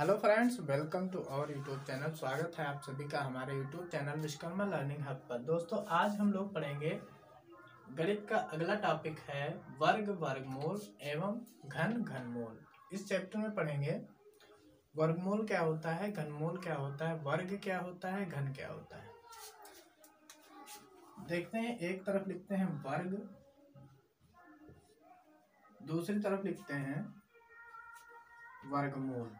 Hello friends, welcome to our YouTube channel. स्वागत है आप सभी का हमारे YouTube channel Vishwakarma learning hub पर। दोस्तों, आज हम लोग पढ़ेंगे गणित का अगला टॉपिक है वर्ग, वर्गमूल एवं घन, घनमूल। इस चैप्टर में पढ़ेंगे वर्गमूल क्या होता है, घनमूल क्या होता है, वर्ग क्या होता है, घन क्या होता है। देखते हैं, एक तरफ लिखते हैं वर्ग, दूसरी तरफ लिखते हैं वर्गमूल।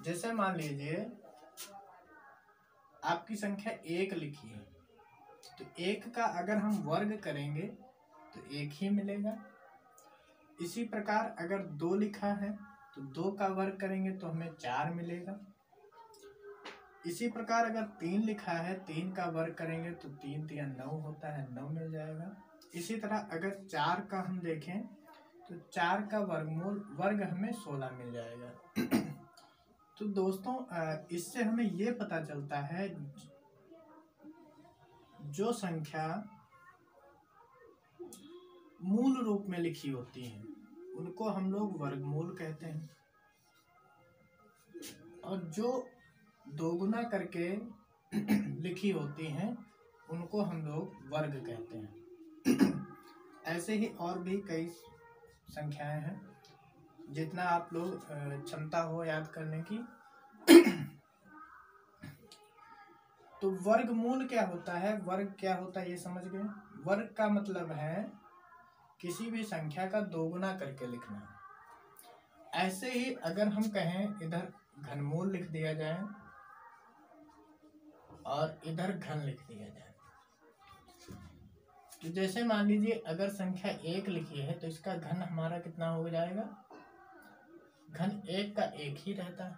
जैसे मान लीजिए आपकी संख्या 1 लिखी है, तो 1 का अगर हम वर्ग करेंगे तो 1 ही मिलेगा। इसी प्रकार अगर 2 लिखा है तो 2 का वर्ग करेंगे तो हमें 4 मिलेगा। इसी प्रकार अगर 3 लिखा है, 3 का वर्ग करेंगे तो 3 3 9 होता है, 9 मिल जाएगा। इसी तरह अगर 4 का हम देखें तो 4 का वर्गमूल वर्ग हमें 16 मिल जाएगा। तो दोस्तों, इससे हमें ये पता चलता है जो संख्या मूल रूप में लिखी होती है उनको हम लोग वर्गमूल कहते हैं, और जो दोगुना करके लिखी होती हैं उनको हम लोग वर्ग कहते हैं। ऐसे ही और भी कई संख्याएं हैं, जितना आप लोग क्षमता हो याद करने की। तो वर्गमूल क्या होता है, वर्ग क्या होता है, ये समझ गए। वर्ग का मतलब है किसी भी संख्या का दोगुना करके लिखना। ऐसे ही अगर हम कहें इधर घनमूल लिख दिया जाए और इधर घन लिख दिया जाए, तो जैसे मान लीजिए अगर संख्या 1 लिखी है तो इसका घन हमारा कितना हो जाएगा। घन 1 का 1 ही रहता है।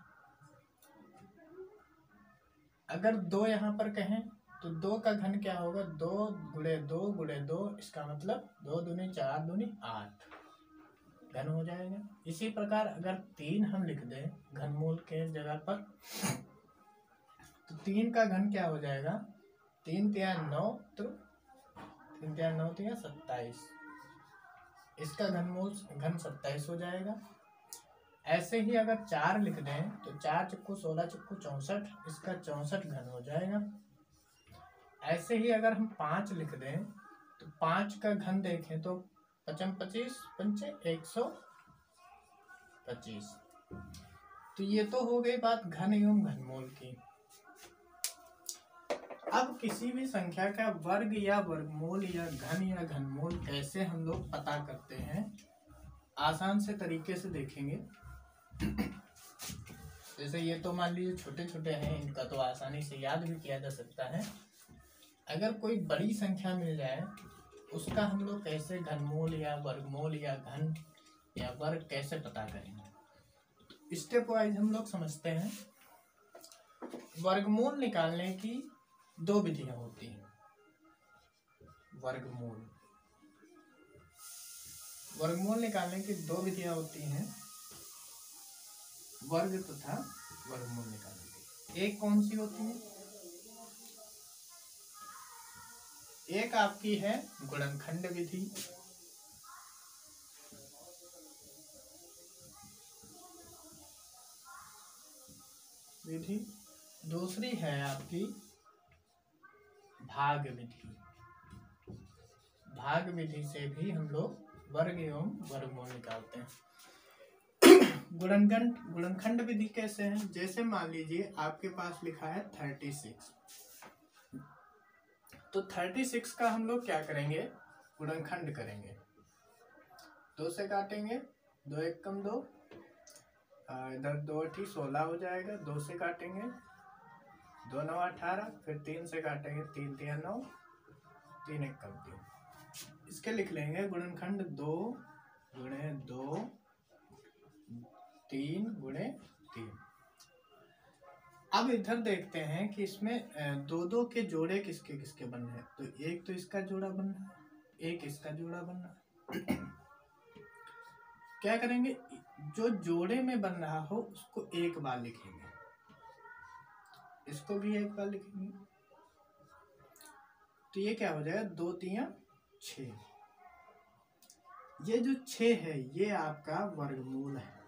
अगर 2 यहाँ पर कहें तो 2 का घन क्या होगा, 2 गुणे 2 गुणे 2, इसका मतलब 2 दूनी 4 दूनी 8 घन हो जाएगा। इसी प्रकार अगर 3 हम लिख दें घनमूल के जगह पर, तो 3 का घन क्या हो जाएगा, 3 3 9, तो 3 3 9 3 27, इसका घनमूल घन 27 हो जाएगा। ऐसे ही अगर 4 लिख दें तो 4 चक्कू 16 चक्कू 64, इसका 64 घन हो जाएगा। ऐसे ही अगर हम 5 लिख दें तो 5 का घन देखें तो 5 25 पंचे 125। तो ये तो हो गई बात घन एवं घनमूल की। अब किसी भी संख्या का वर्ग या वर्गमूल या घन या घनमूल कैसे हम लोग पता करते हैं, आसान से तरीके से देखेंगे। जैसे ये तो मान लीजिए छोटे छोटे हैं, इनका तो आसानी से याद भी किया जा सकता है। अगर कोई बड़ी संख्या मिल जाए उसका हम लोग कैसे घनमूल या वर्गमूल या घन या वर्ग कैसे पता करेंगे, स्टेप वाइज हम लोग समझते हैं। वर्गमूल निकालने की 2 विधियां होती हैं। वर्गमूल निकालने की 2 विधियां होती हैं, वर्ग तथा वर्गमूल निकालने की। एक कौन सी होती है, एक आपकी है गुणनखंड विधि, दूसरी है आपकी भाग विधि। भाग विधि से भी हम लोग वर्ग एवं वर्गमूल निकालते हैं। गुणनखंड विधि कैसे है, जैसे मान लीजिए आपके पास लिखा है 36, तो 36 का हम लोग क्या करेंगे, गुणनखंड करेंगे। 2 से काटेंगे, 2 1 कम 2, इधर 2 8 16 हो जाएगा। 2 से काटेंगे, 2 9 18, फिर 3 से काटेंगे, 3 3 9, 3 1 कम 3। इसके लिख लेंगे गुणनखंड 2 गुणे 2 3 गुणे 3। अब इधर देखते हैं कि इसमें 2 2 के जोड़े किसके किसके बन रहे हैं। तो एक तो इसका जोड़ा बन रहा है, एक इसका जोड़ा बन रहा है। क्या करेंगे, जो जोड़े में बन रहा हो उसको एक बार लिखेंगे, इसको भी एक बार लिखेंगे। तो ये क्या हो जाएगा, 2 3 6, ये जो 6 है ये आपका वर्गमूल है,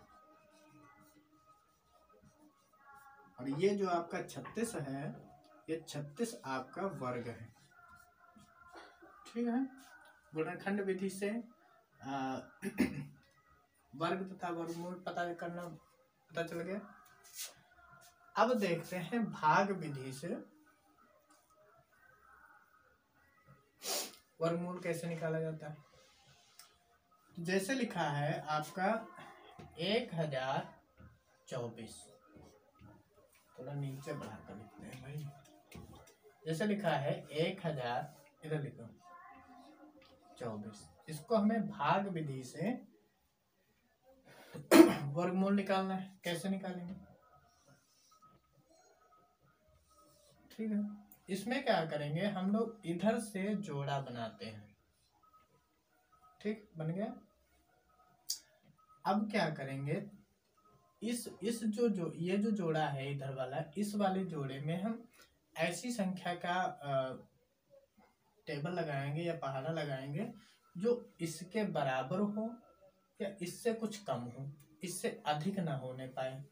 और ये जो आपका 36 है ये 36 आपका वर्ग है। ठीक है, गुणनखंड विधि से वर्ग तथा वर्गमूल पता चल गया। अब देखते हैं भाग विधि से वर्गमूल कैसे निकाला जाता है। जैसे लिखा है आपका 1024, थोड़ा नीचे बढ़ाकर लिखते हैं भाई। जैसे लिखा है 1000, इधर लिखो 24, इसको हमें भाग विधि से वर्गमूल निकालना है। कैसे निकालेंगे? ठीक है, इसमें क्या करेंगे, हम लोग इधर से जोड़ा बनाते हैं। ठीक, बन गया। अब क्या करेंगे, इस जो ये जो जोड़ा है इधर वाला, इस वाले जोड़े में हम ऐसी संख्या का टेबल लगाएंगे या पहाड़ा लगाएंगे जो इसके बराबर हो या इससे कुछ कम हो, इससे अधिक ना होने पाए।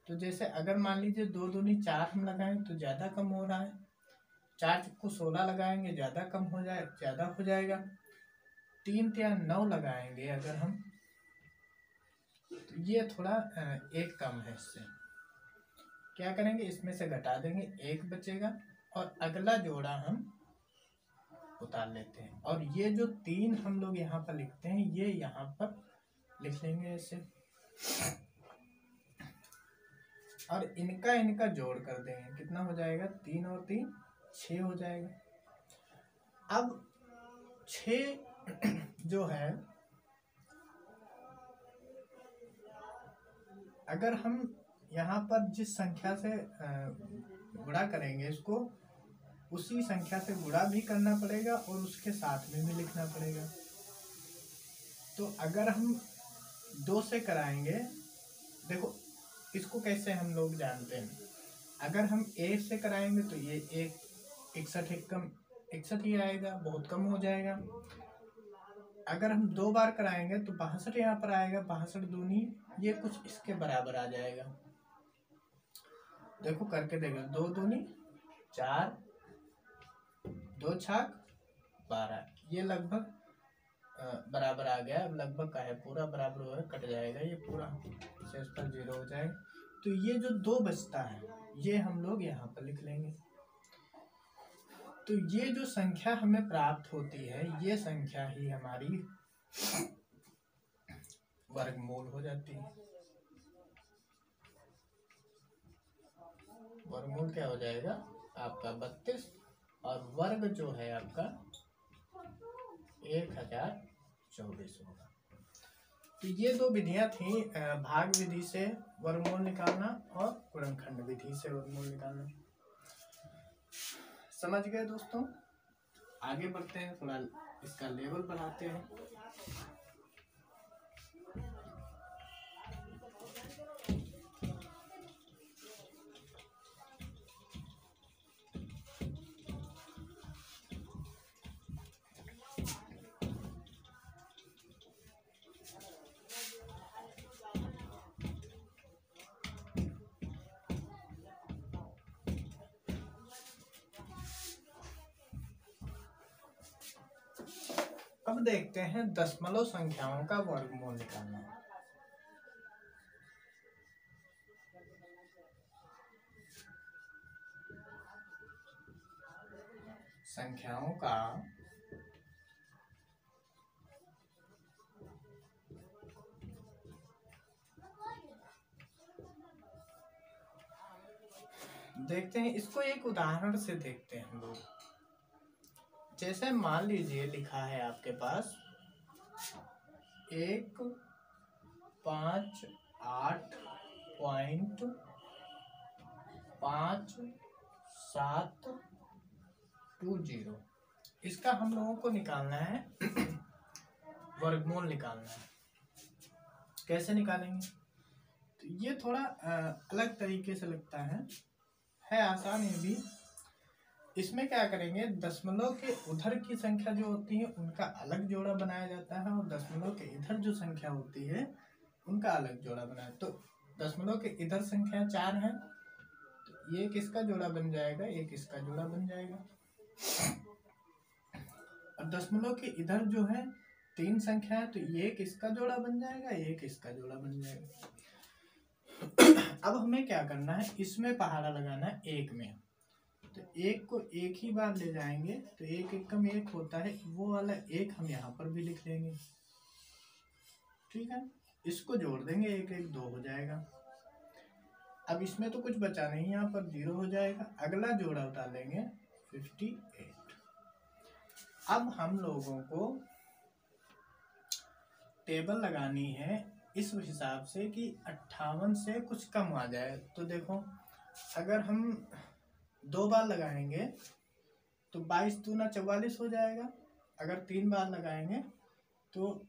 तो जैसे अगर मान लीजिए 2 दूनी 4 हम लगाएं तो ज़्यादा कम हो रहा है, 4 चुक्कू 16 लगाएंगे ज़्यादा कम हो ज़्यादा हो जाएगा। 3 या 9 लगाएंगे अगर हम, तो ये थोड़ा एक कम है। इससे क्या करेंगे, इसमें से घटा देंगे, 1 बचेगा और अगला जोड़ा हम उतार लेते हैं। और ये जो 3 हम लोग यहाँ पर लिखते हैं ये यहाँ पर लिख लेंगे ऐसे, और इनका जोड़ कर देंगे। कितना हो जाएगा, 3 और 3 6 हो जाएगा। अब 6 जो है, अगर हम यहाँ पर जिस संख्या से गुणा करेंगे इसको, उसी संख्या से गुणा भी करना पड़ेगा और उसके साथ में भी लिखना पड़ेगा। तो अगर हम 2 से कराएंगे, देखो इसको कैसे हम लोग जानते हैं, अगर हम 1 से कराएंगे तो ये 61 एक कम 61 ही आएगा, बहुत कम हो जाएगा। अगर हम 2 बार कराएंगे तो 62 यहाँ पर आएगा, 62 दूनी ये कुछ इसके बराबर आ जाएगा। देखो करके देखो, 2 दूनी 4, 2 छाक 12, ये लगभग बराबर आ गया। लगभग का है, पूरा बराबर हो, कट जाएगा ये पूरा, शेष पर 0 हो जाएगा। तो ये जो 2 बचता है ये हम लोग यहाँ पर लिख लेंगे। तो ये जो संख्या हमें प्राप्त होती है ये संख्या ही हमारी वर्गमूल हो जाती है। वर्गमूल क्या हो जाएगा आपका 32, और वर्ग जो है आपका 1024 होगा। तो ये 2 विधियां थी, भाग विधि से वर्गमूल निकालना और गुणनखंड विधि से वर्गमूल निकालना। समझ गए दोस्तों? आगे बढ़ते हैं, थोड़ा इसका लेवल बढ़ाते हैं। अब देखते हैं दशमलव संख्याओं का वर्गमूल निकालना। संख्याओं का देखते हैं, इसको एक उदाहरण से देखते हैं हम लोग। जैसे मान लीजिए लिखा है आपके पास 158.5720, इसका हम लोगों को निकालना है वर्गमूल निकालना है। कैसे निकालेंगे? तो ये थोड़ा अलग तरीके से लगता है आसान ये भी। इसमें क्या करेंगे, दशमलव के उधर की संख्या जो होती है उनका अलग जोड़ा बनाया जाता है, और दशमलव के इधर जो संख्या होती है उनका अलग जोड़ा बनाए। तो दशमलव के इधर संख्या 4 है, तो ये किसका जोड़ा बन जाएगा, ये किसका जोड़ा बन जाएगा। और दशमलव के इधर जो है 3 संख्या है, तो ये किसका जोड़ा बन जाएगा, ये किसका जोड़ा बन जाएगा। अब हमें क्या करना है, इसमें पहाड़ा लगाना है 1 में। तो 1 को एक ही बार ले जाएंगे, तो 1 एकम 1 होता है, वो वाला 1 हम यहाँ पर भी लिख लेंगे। ठीक है, इसको जोड़ देंगे, 1 1 2 हो जाएगा। अब इसमें तो कुछ बचा नहीं, यहाँ पर 0 हो जाएगा। अगला जोड़ा उतार लेंगे 58। अब हम लोगों को टेबल लगानी है इस हिसाब से कि 58 से कुछ कम आ जाए। तो देखो, अगर हम 2 बार लगाएंगे तो 22 दूना 44 हो जाएगा। अगर 3 बार लगाएंगे तो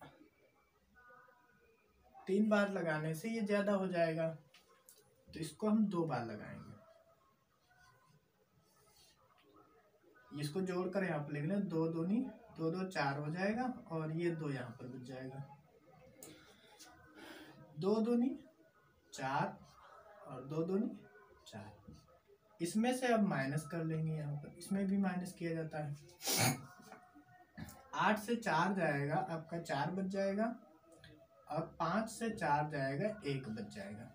3 बार लगाने से ये ज़्यादा हो जाएगा, तो इसको हम 2 बार लगाएंगे। इसको जोड़कर यहाँ पर लिख लें, 2 दूनी 2 2 4 हो जाएगा, और ये 2 यहाँ पर बच जाएगा। 2 दूनी 4 और 2 दूनी 4। इसमें से अब माइनस कर लेंगे, यहाँ पर इसमें भी माइनस किया जाता है। 8 से 4 जाएगा, आपका 4 बच जाएगा, और 5 से 4 जाएगा, 1 बच जाएगा।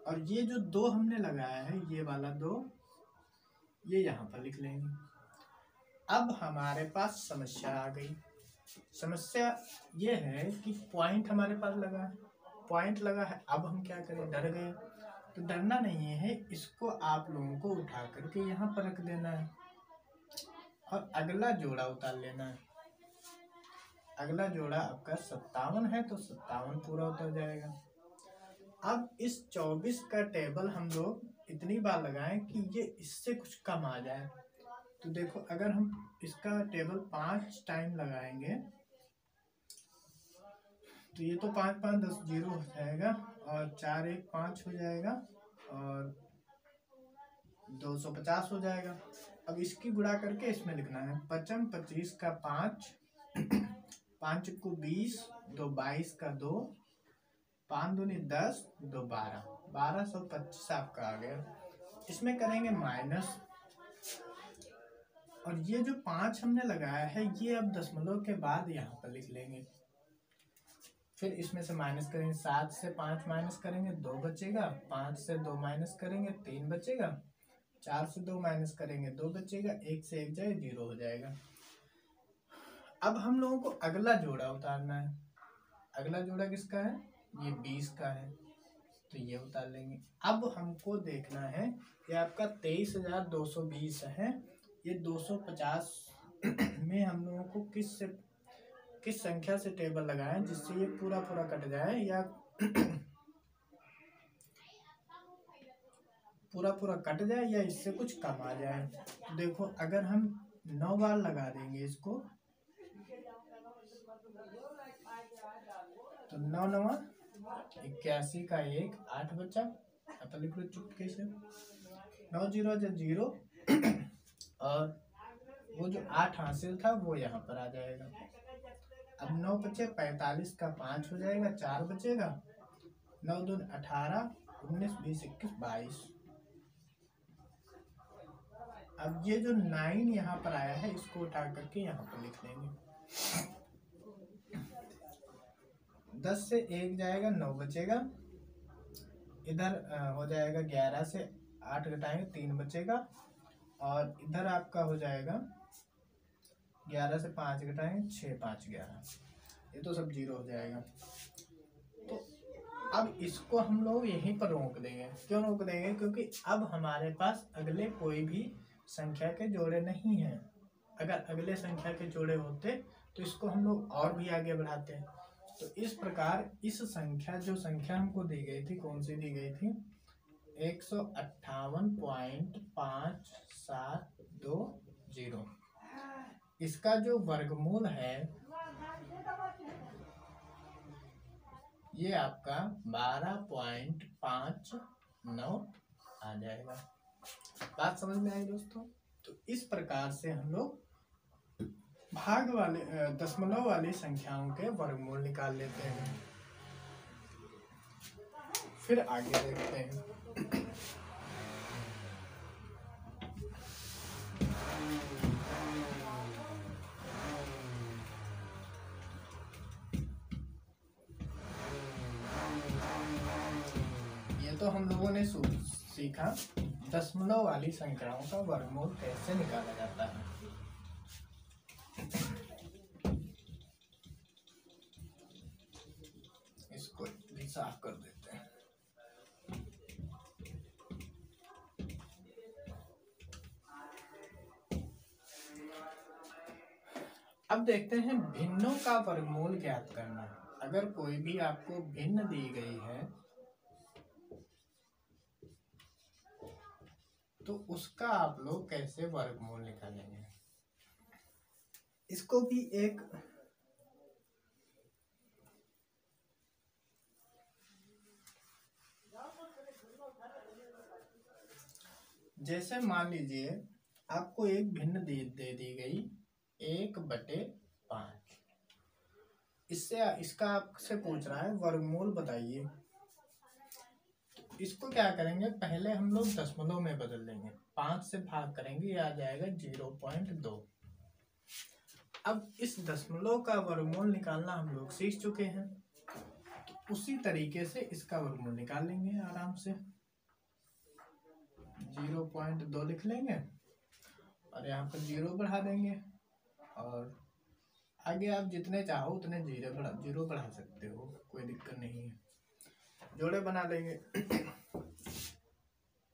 और ये जो 2 हमने लगाया है, ये वाला 2, ये यहाँ पर लिख लेंगे। अब हमारे पास समस्या आ गई। समस्या ये है कि पॉइंट हमारे पास लगा है, पॉइंट लगा है। अब हम क्या करें, डर गए। तो डरना नहीं है, इसको आप लोगों को उठा करके यहाँ पर रख देना है और अगला जोड़ा उतार लेना है। अगला जोड़ा आपका 57 है, तो 57 पूरा उतर जाएगा। अब इस 24 का टेबल हम लोग इतनी बार लगाएं कि ये इससे कुछ कम आ जाए। तो देखो, अगर हम इसका टेबल 5 टाइम लगाएंगे तो ये तो 5 5 10 0 हो जाएगा, और 4 1 5 हो जाएगा, और 250 हो जाएगा। अब इसकी गुणा करके इसमें लिखना है, 55 25 का 5, 5 को 20, 2 22 का 2, 5 दूनी 10, 2 12, 1225 आपका आ गया। इसमें करेंगे माइनस, और ये जो 5 हमने लगाया है, ये अब दशमलव के बाद यहाँ पर लिख लेंगे। फिर इसमें से माइनस करेंगे, 7 से 5 माइनस करेंगे, 2 बचेगा, 5 से 2 माइनस करेंगे, 3 बचेगा, 4 से 2 माइनस करेंगे, 2 बचेगा, 1 से 1 जाए 0 हो जाएगा। अब हम लोगों को अगला जोड़ा उतारना है। अगला जोड़ा किसका है, ये 20 का है, तो ये उतार लेंगे। अब हमको देखना है, ये आपका 23,220 है, ये 250 में हम लोगों को किस संख्या से टेबल लगाएं जिससे ये पूरा पूरा कट जाए, या पूरा पूरा कट जाए, या इससे कुछ कम आ जाए। देखो, अगर हम 9 बार लगा देंगे इसको, तो 9 9 81 का 1 8 बचा, अब लिख लो चुपके से, 9 0 0, और वो जो 8 हासिल था वो यहाँ पर आ जाएगा। अब 9 बचे, 45 का 5 हो जाएगा, 4 बचेगा, 9 दून 18, 19 20 21 22। अब ये जो 9 यहाँ पर आया है, इसको उठा करके यहाँ पर लिख लेंगे। 10 से 1 जाएगा, 9 बचेगा, इधर हो जाएगा 11 से 8 घटाएंगे, 3 बचेगा, और इधर आपका हो जाएगा 11 से 5 घटाएंगे, 6 5 11, ये तो सब 0 हो जाएगा। तो अब इसको हम लोग यहीं पर रोक देंगे। क्यों रोक देंगे, क्योंकि अब हमारे पास अगले कोई भी संख्या के जोड़े नहीं हैं। अगर अगले संख्या के जोड़े होते तो इसको हम लोग और भी आगे बढ़ाते हैं। तो इस प्रकार इस संख्या, जो संख्या हमको दी गई थी, कौन सी दी गई थी, 158.570, इसका जो वर्गमूल है ये आपका 12.59 आ जाएगा। बात समझ में आई दोस्तों? तो इस प्रकार से हम लोग भाग वाले दशमलव वाली संख्याओं के वर्गमूल निकाल लेते हैं। फिर आगे देखते हैं। ये तो हम लोगों ने सीखा दशमलव वाली संख्याओं का वर्गमूल कैसे निकाला जाता है। इसको भी साफ कर देते हैं। अब देखते हैं भिन्नों का वर्गमूल ज्ञात करना। अगर कोई भी आपको भिन्न दी गई है तो उसका आप लोग कैसे वर्गमूल निकालेंगे। इसको भी एक जैसे मान लीजिए आपको एक भिन्न दे दी गई 1/5। इसका आपसे पूछ रहा है वर्गमूल बताइए। इसको क्या करेंगे, पहले हम लोग दशमलव में बदल देंगे, 5 से भाग करेंगे, ये आ जाएगा 0.2। अब इस दशमलव का वर्गमूल निकालना हम लोग सीख चुके हैं, तो उसी तरीके से इसका वर्गमूल निकाल लेंगे आराम से। 0.2 लिख लेंगे और यहाँ पर 0 बढ़ा देंगे, और आगे आप जितने चाहो उतने जीरो बढ़ा सकते हो, कोई दिक्कत नहीं है। जोड़े बना लेंगे,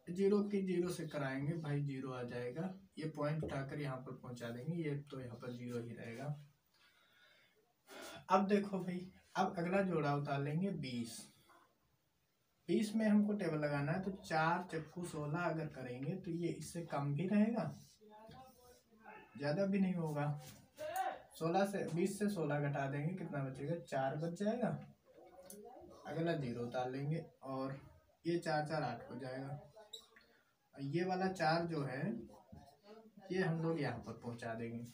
0 की 0 से कराएंगे भाई, 0 आ जाएगा। ये पॉइंट उठाकर यहाँ पर पहुंचा देंगे, ये तो यहाँ पर 0 ही रहेगा। अब देखो भाई, अब अगला जोड़ा उतार लेंगे 20 में हमको टेबल लगाना है, तो 4 चक्कू 16 अगर करेंगे तो ये इससे कम भी रहेगा, ज्यादा भी नहीं होगा। 20 से 16 घटा देंगे, कितना बचेगा, 4 बच जाएगा। अगला 0 उतार लेंगे और ये 4 4 8 हो जाएगा। ये वाला 4 जो है ये हम लोग यहाँ पर पहुंचा देंगे।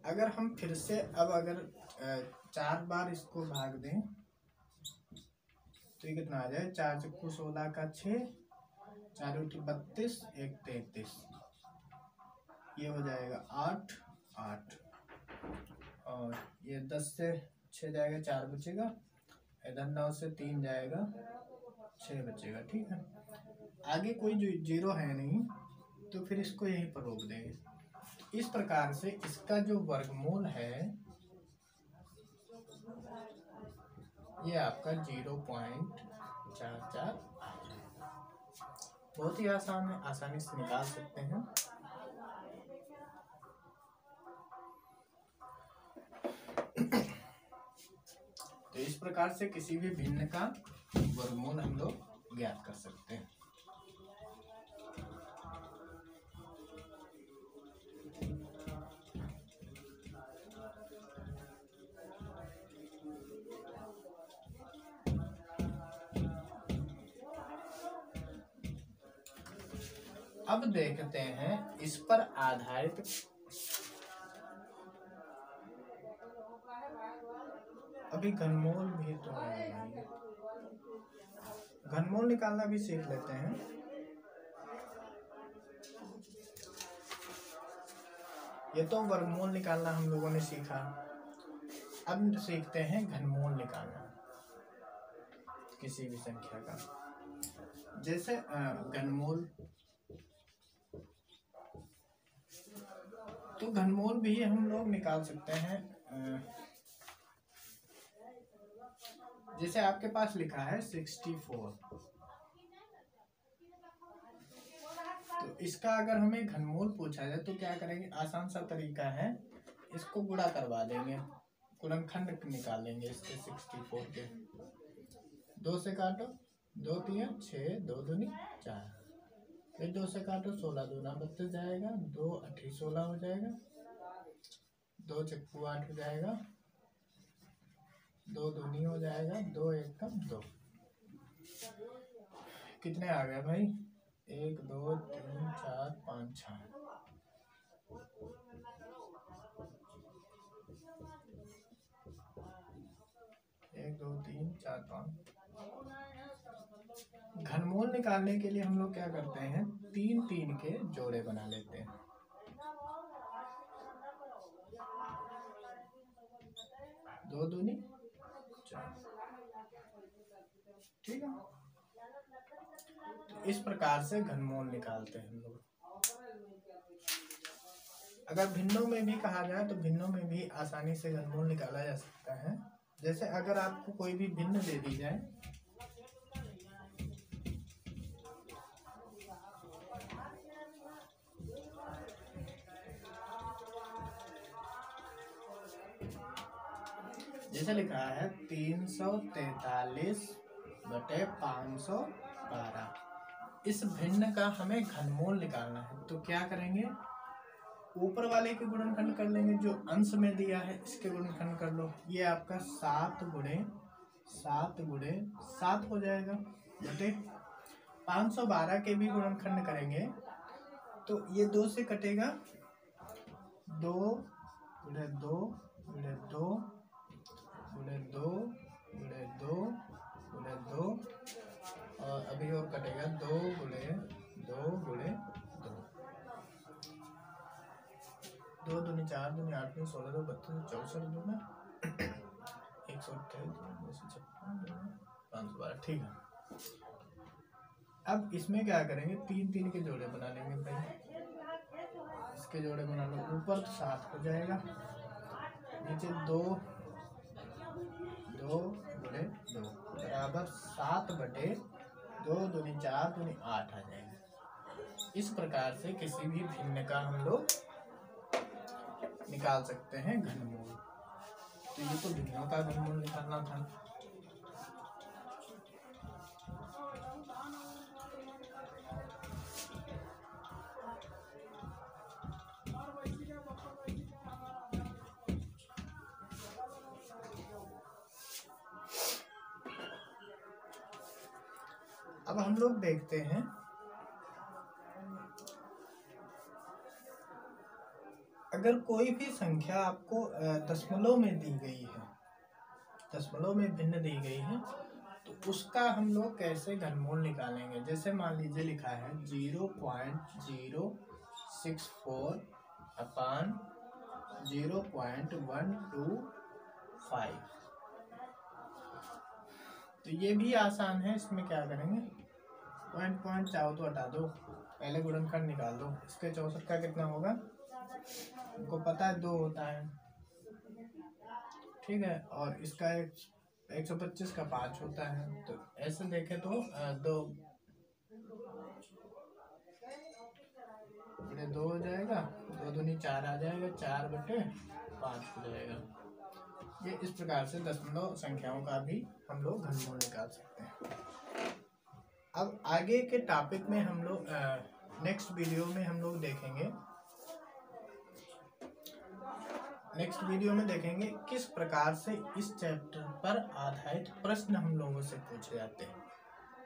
अगर हम फिर से अब अगर 4 बार इसको भाग दें तो ये कितना आ जाए, 4 चक्कू 16 का 6, 4 × 32, 1 33, ये हो जाएगा 8 8, और ये 10 से 6 जाएगा, 4 बचेगा, इधर 9 से 3 जाएगा, 6 बचेगा। ठीक है, आगे कोई 0 है नहीं, तो फिर इसको यहीं पर रोक देंगे। इस प्रकार से इसका जो वर्गमूल है ये आपका 0.44 बहुत ही आसान है, आसानी से निकाल सकते हैं। तो इस प्रकार से किसी भी भिन्न का वर्गमूल हम लोग ज्ञात कर सकते हैं। अब देखते हैं इस पर आधारित अभी घनमूल भी तो है, घनमूल निकालना भी सीख लेते हैं। ये तो वर्गमूल निकालना हम लोगों ने सीखा, अब सीखते हैं घनमूल निकालना किसी भी संख्या का। जैसे घनमूल, तो घनमूल भी हम लोग निकाल सकते हैं। जैसे आपके पास लिखा है 64, तो इसका अगर हमें घनमूल पूछा जाए तो क्या करेंगे, आसान सा तरीका है, इसको गुणा करवा देंगे, गुणनखंड निकाल लेंगे इसके 64 के। 2 से काटो, 2 3 6, 2 दूनी 4, फिर 2 से काटो, 16 दूना 32 जाएगा, 2 8 16 हो जाएगा, 2 चक्कू 8 हो जाएगा, 2 दूनी हो जाएगा, 2 1 2। कितने आ गए भाई, 1 2 3 4 5 6, 2 3 4 5। घनमूल निकालने के लिए हम लोग क्या करते हैं, 3 3 के जोड़े बना लेते हैं। दो दूनी 4, ठीक है। तो इस प्रकार से घनमूल निकालते हैं हम लोग। अगर भिन्नों में भी कहा जाए तो भिन्नों में भी आसानी से घनमूल निकाला जा सकता है। जैसे अगर आपको कोई भी भिन्न दे दी जाए, जैसे लिखा है 343/512। इस भिन्न का हमें घनमूल निकालना है, तो क्या करेंगे, ऊपर वाले के गुणनखंड कर लेंगे, जो अंश में दिया है इसके गुणनखंड कर लो। ये आपका 7 गुणे 7 हो जाएगा, बटे 512 के भी गुणनखंड करेंगे तो ये 2 से कटेगा, 2 गुणे 2 गुणे 2 गुणे 2 गुणे 2 गुणे 2, और अभी और कटेगा 2 गुणे 2 गुणे 2। 2 दूनी 4 दूनी 8 दूनी 16 2 32 64 दूना 128 512, ठीक है। अब इसमें क्या करेंगे, 3 3 के जोड़े बना लेंगे भाई। इसके जोड़े बना लो, ऊपर तो 7 हो जाएगा, नीचे 2 2 गुणे 2 बराबर 7/2 दूनी 4 दूनी 8 आ जाएगा। इस प्रकार से किसी भी भिन्न का हम लोग निकाल सकते हैं घनमूल। तो ये तो भिन्नों का घनमूल निकालना था। अब हम लोग देखते हैं अगर कोई भी संख्या आपको दशमलव में दी गई है, दशमलव में भिन्न दी गई है, तो उसका हम लोग कैसे घनमूल निकालेंगे। जैसे मान लीजिए लिखा है 0.064/0125। तो ये भी आसान है। इसमें क्या करेंगे, पॉइंट चाहो तो हटा दो, पहले गुणनखंड निकाल दो। इसके 64 का कितना होगा, हमको पता है 2 होता है, ठीक है। और इसका 125 का 5 होता है। तो ऐसे देखे तो 2 हो जाएगा, 2 दूनी 4 आ जाएगा, 4/5 हो जाएगा। ये इस प्रकार से दशमलव संख्याओं का भी हम लोग घनमूल निकाल सकते हैं। अब आगे के टॉपिक में हम लोग नेक्स्ट वीडियो में हम लोग देखेंगे, नेक्स्ट वीडियो में देखेंगे किस प्रकार से इस चैप्टर पर आधारित प्रश्न हम लोगों से पूछे जाते हैं।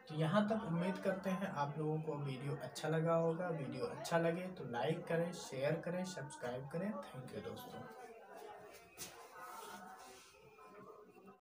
तो यहाँ तक उम्मीद करते हैं आप लोगों को वीडियो अच्छा लगा होगा। वीडियो अच्छा लगे तो लाइक करें, शेयर करें, सब्सक्राइब करें। थैंक यू दोस्तों।